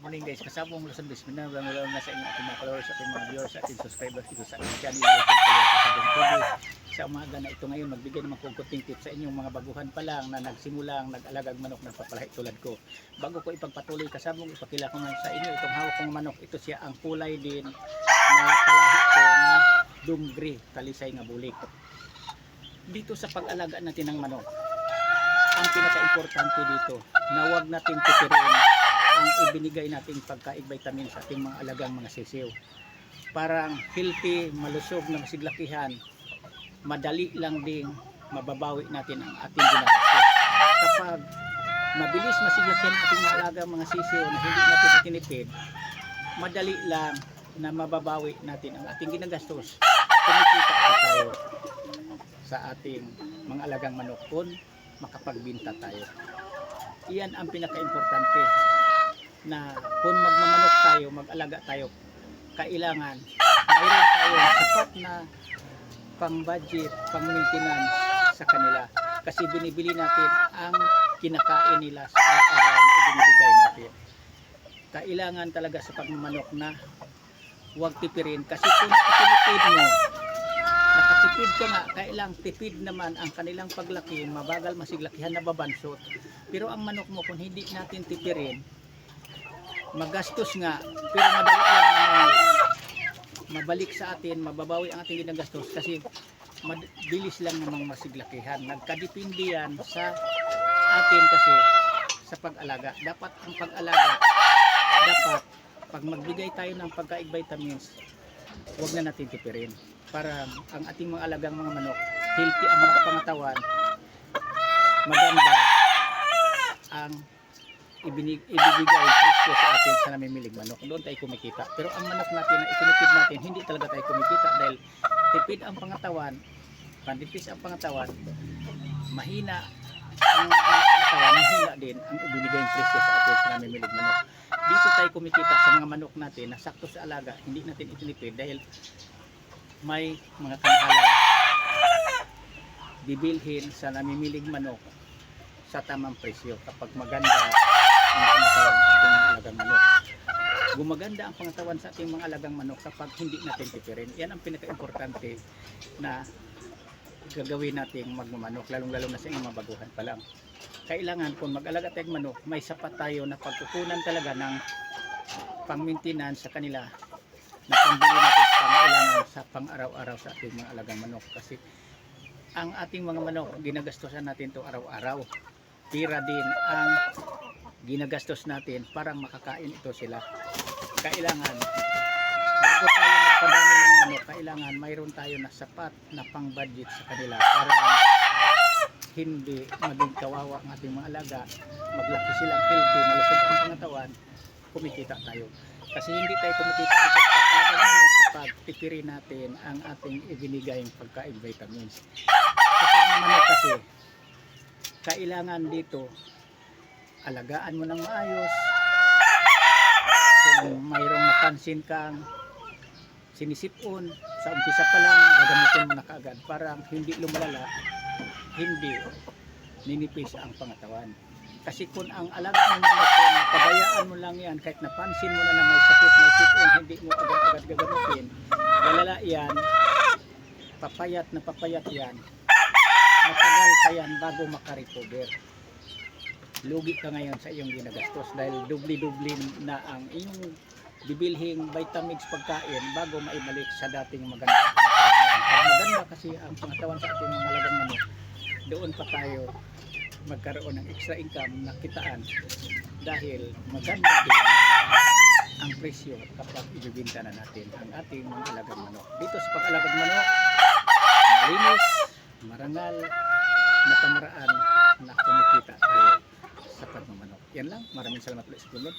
morning guys, kasabong Luzon Bis, minabang na sa inyo ating mga followers, ating mga viewers, ating subscribers dito sa ating channel YouTube Kasabong TV. Sa umaga na ito ngayon, magbigay naman kong kunting tips sa inyong mga baguhan pa lang na nagsimulang nag-alagag manok ng papalahi tulad ko. Bago ko ipagpatuloy kasabong, ipakila ko man sa inyo itong hawak kong manok. Ito siya ang kulay din na palahi kong dumgri, talisay nga bulik. Dito sa pag-alaga natin ng manok, ang pinaka-importante dito na huwag natin titirin ang ibinigay nating pagkain vitamin sa ating mga alagang mga sisiw. Parang healthy, malusog na masiglakihan, madali lang ding mababawi natin ang ating ginagawa. Kapag mabilis masiglakihan ang ating mga alagang mga sisiw na hindi natin itinipid, madali lang na mababawi natin ang ating ginagastos. Kumikita pa tayo sa ating mga alagang manok kung makapagbinta tayo. Iyan ang pinaka-importante, na kung magmamanok tayo, mag-alaga tayo, kailangan mayroon tayo sapat na pang-budget, pang-maintenance sa kanila. Kasi binibili natin ang kinakain nila sa araw-araw na ibinibigay natin. Kailangan talaga sa pagmamanok na huwag tipirin. Kasi kung itinipid mo, nakatipid ka nga, kailang tipid naman ang kanilang paglaki, mabagal masiglakihan na babansot. Pero ang manok mo kung hindi natin tipirin, magastos nga, pero madali lang naman mabalik sa atin, mababawi ang ating ginagastos kasi mabilis lang namang masiglakihan. Nagkadepende yan sa atin kasi sa pag-alaga. Dapat ang pag-alaga, dapat pag magbigay tayo ng pagkain vitamins, huwag na natin tipirin para ang ating mga alagang mga manok, healthy ang mga pangatawan, maganda ang ibibigay presyo sa atin sa namimilig manok. Doon tayo kumikita. Pero ang manok natin na itinipid natin, hindi talaga tayo kumikita dahil tipid ang pangatawan, pandipis ang pangatawan, mahina ang pangatawan, mahina din ang ibinigay presyo sa atin sa namimilig manok. Dito tayo kumikita sa mga manok natin na sakto sa alaga, hindi natin itinipid dahil may mga kamahalan bibilhin sa namimilig manok sa tamang presyo kapag maganda ang pangatawan sa ating mga alagang manok. Gumaganda ang pangatawan sa ating mga alagang manok kapag hindi natin tipirin. Yan ang pinaka-importante na gagawin nating magmamanok, lalong-lalo na sa inyong mga baguhan pa lang. Kailangan kung mag-alaga tayong manok, may sapat tayo na pagkukunan talaga ng pang-maintenance sa kanila na pambili natin pang-ilangan sa pang-araw-araw sa ating mga alagang manok. Kasi ang ating mga manok, ginagastosan natin to araw-araw. Pira din ang ginagastos natin para makakain ito sila. Kailangan bago tayo magpadami ng manok, kailangan mayroon tayo na sapat na pang-budget sa kanila para hindi maging kawawa ang ating mga alaga, maglaki silang healthy, malusog ang pangatawan, kumikita tayo. Kasi hindi tayo kumikita ito sa alaga manok kapag tipirin natin ang ating ibinigayang pagkain vitamins. Kapag manok kasi, kailangan dito alagaan mo ng maayos. Kung mayroong napansin kang sinisipon sa umpisa pa lang, gagamitin mo na kaagad para hindi lumalala, hindi ninipis ang pangatawan. Kasi kung ang alaga mo naman, pabayaan mo lang yan, kahit napansin mo na may sakit, may sipon, hindi mo agad-agad gagamitin, lalala yan, papayat na papayat yan, matagal pa yan bago makarecover. Lugi ka ngayon sa iyong ginagastos dahil dubli-dubli na ang iyong bibilhing vitamins pagkain bago maibalik sa dating maganda pangatawan. Pag maganda kasi ang pangatawan sa ating mga alagang manok, doon pa tayo magkaroon ng extra income na kitaan dahil maganda din ang presyo kapag ibibinta na natin ang ating mga alagang manok. Dito sa pag-alagang manok, malinis, marangal, na pamaraan na kumikita tayo sa pagmamanok. Yan lang. Maraming salamat ulit sa tulong.